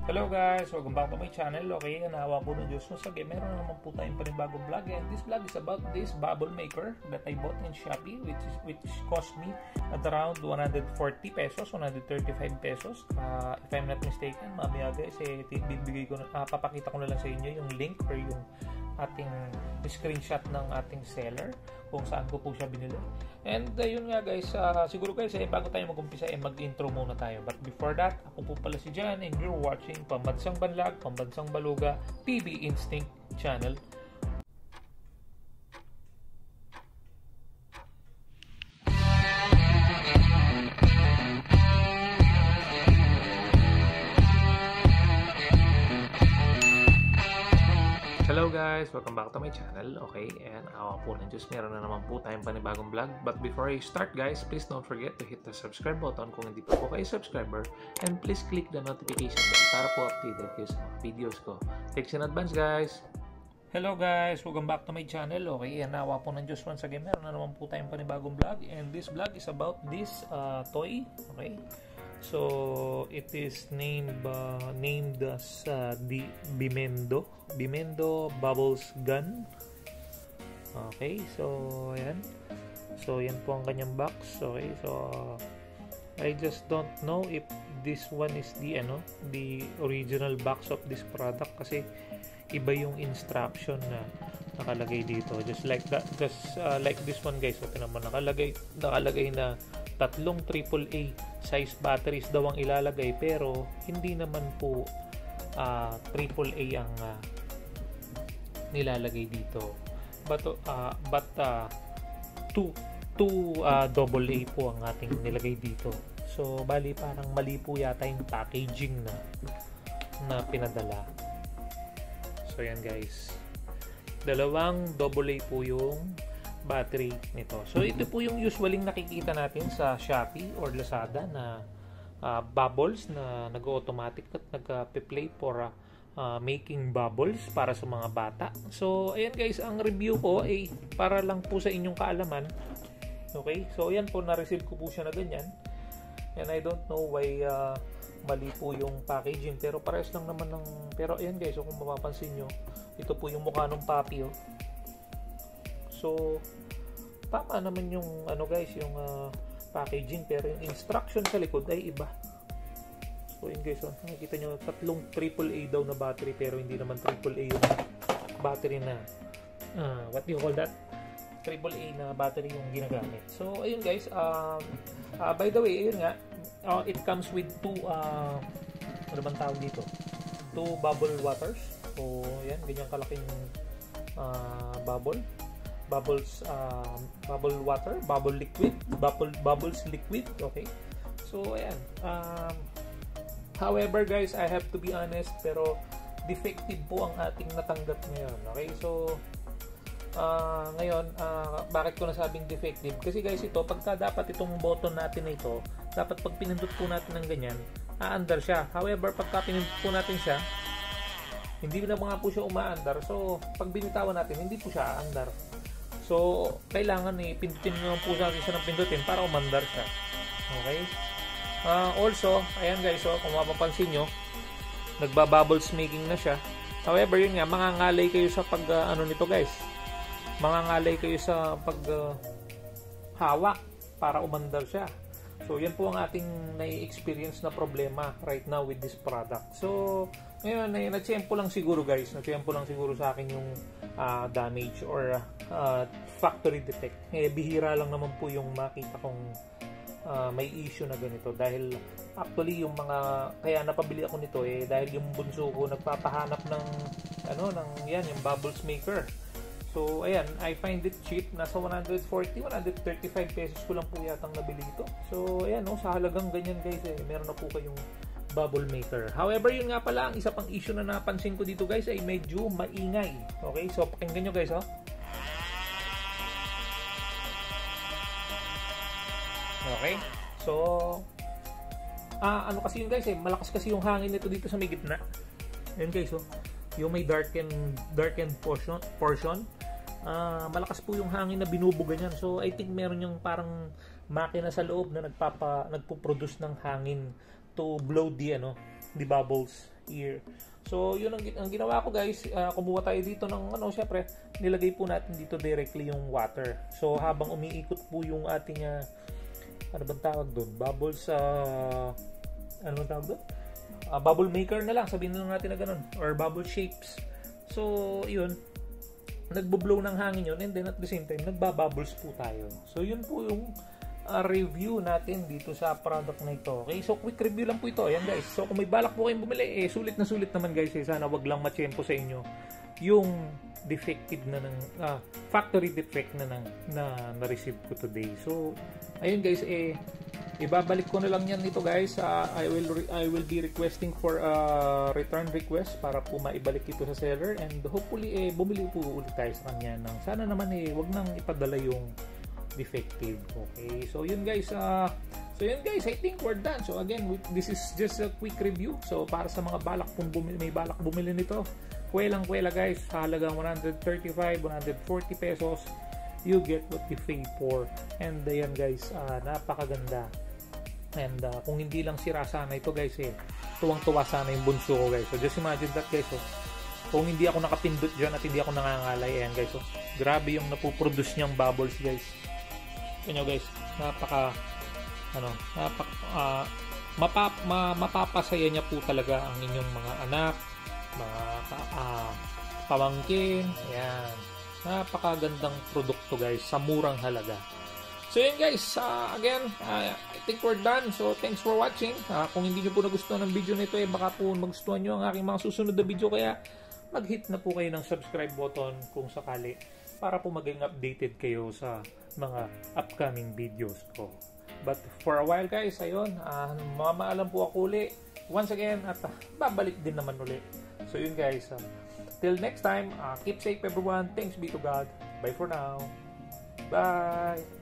Hello guys! Welcome back to my channel. Okay, nahawa po ng Diyos. So again, meron na naman po tayong panibagong vlog. And this vlog is about this bubble maker that I bought in Shopee, which cost me at around 140 pesos, 135 pesos. If I'm not mistaken, mamaya guys, bibigay ko na, papakita ko na lang sa inyo yung link or yung ating screenshot ng ating seller kung saan ko po siya binili. And yun nga guys, siguro guys, bago tayo mag-umpisa, mag-intro muna tayo. But before that, ako po pala si Jan and you're watching Pambansang Banlag, Pambansang Baluga, PB Instinct Channel. Hello guys! Welcome back to my channel. Okay, and awa po ng Diyos, meron na naman po tayong panibagong vlog. But before I start guys, please don't forget to hit the subscribe button kung hindi pa po kayo subscriber. And please click the notification bell para po updated kayo sa mga videos ko. Thanks in advance guys! Hello guys! Welcome back to my channel. Okay, and awa po ng Diyos, once again, meron na naman po tayong panibagong vlog. And this vlog is about this toy. Okay, so it is named as the Bimendo Bubbles Gun. Okay, so ayan. So yan po ang kanyang box. Okay, so I just don't know if this one is the original box of this product kasi iba yung instruction na nakalagay dito. Just like that, like this one guys. So naman nakalagay na tatlong AAA size batteries daw ang ilalagay, pero hindi naman po AAA ang nilalagay dito, but two AA po ang ating nilagay dito. So bali parang mali po yata yung packaging na pinadala. So yan guys, dalawang AA po yung battery nito. So ito po yung usually nakikita natin sa Shopee or Lazada na bubbles na nag-automatic at nag-play for making bubbles para sa mga bata. So ayan guys, ang review ko ay para lang po sa inyong kaalaman. Okay, so ayan po, na-receive ko po siya na ganyan. And I don't know why mali po yung packaging, pero parehas lang naman ng, pero ayan guys, so kung mapapansin nyo, ito po yung mukha ng papi. So tama naman yung guys, yung packaging, pero yung instruction sa likod ay iba. So yun guys, nakikita nyo tatlong AAA daw na battery, pero hindi naman AAA yung battery na what do you call that? AAA na battery yung ginagamit. So ayun guys, by the way, ayun nga, it comes with two ano bang tawag dito? Two bubble waters. So yan, ganyan kalaking bubbles water, bubbles liquid. Okay, so ayan, however guys, I have to be honest, pero defective po ang ating natanggap ngayon. Okay, so ngayon, bakit ko nasabing defective? Kasi guys, ito, pagka dapat itong button natin na ito, dapat pag pinindot po natin ng ganyan, aandar siya. However, pagka pinindot po natin siya, hindi na mga po siya umaandar. So pag binitawan natin, hindi po siya aandar. So kailangan pindutin naman po sa isa ng pindutin para umandar siya. Okay? Also, ayan guys, so kung mapapansin nyo, nagbabubbles making na siya. However, yun nga, mangangalay kayo sa pag nito guys. Mangangalay kayo sa pag hawak para umandar siya. So yan po ang ating nai-experience na problema right now with this product. So ngayon, na-tsempo lang siguro guys, na-tsempo lang siguro sa akin yung damage or factory defect. Bihira lang naman po yung makita kong may issue na ganito, dahil actually yung mga, kaya napabili ako nito dahil yung bunso ko nagpapahanap ng yan, yung bubbles maker. So ayan, I find it cheap, nasa 135 pesos ko lang po yatang nabili ito. So ayan, sa halagang ganyan guys, meron na po kayong bubble maker. However, yun nga pala, ang isa pang issue na napansin ko dito guys ay medyo maingay. Okay, so pakinggan nyo guys. Okay, so ano kasi yun guys, malakas kasi yung hangin nito dito sa may gitna. Ayun guys, yung may darkened portion, malakas po yung hangin na binubuga niyan. So I think meron yung parang makina sa loob na nagpo-produce ng hangin to blow the bubbles here. So yun ang ginawa ko guys, kumuha tayo dito ng syempre nilagay po natin dito directly yung water. So habang umiikot po yung ating ano bang tawag doon? Bubbles, ano bang tawag doon? Bubble maker na lang, sabihin na natin na ganun, or bubble shapes. So yun, nagbo-blow ng hangin yun, and then at the same time nagbabubbles po tayo. So yun po yung review natin dito sa product na ito. Okay, so quick review lang po ito. Ayan guys, so kung may balak po kayong bumili, sulit na sulit naman guys. Sana wag lang matsyempo sa inyo yung defective na factory defect na na-receive ko today. So ayun guys, ibabalik ko na lang yan dito guys. I will be requesting for a return request para po maibalik ito sa seller, and hopefully bumili po ulit tayo sa kanya ng sana naman wag nang ipadala yung defective. Okay, so yun guys, I think we're done. So again, this is just a quick review. So para sa mga may balak bumili nito, kwelang-kwela guys, halagang 135, 140 pesos, you get what you pay for. And ayan guys, napakaganda. And kung hindi lang sira sana ito guys, tuwang-tuwa sana yung bunso ko guys. So just imagine that guys, kung hindi ako nakapindot dyan at hindi ako nangangalay, ayan guys, grabe yung napuproduce niyang bubbles guys. Yan guys, mapapasaya niya po talaga ang inyong mga anak, mga pamangkin. Ayan, napakagandang produkto guys sa murang halaga. So yun guys, again, I think we're done. So thanks for watching. Kung hindi nyo po nagustuhan ng video nito, baka po magustuhan nyo ang aking mga susunod na video, kaya mag-hit na po kayo ng subscribe button kung sakali, para po maging updated kayo sa mga upcoming videos ko. But for a while guys, ayun, mamaalam po ako uli once again, at babalik din naman uli. So yun guys, till next time, keep safe everyone. Thanks be to God. Bye for now. Bye.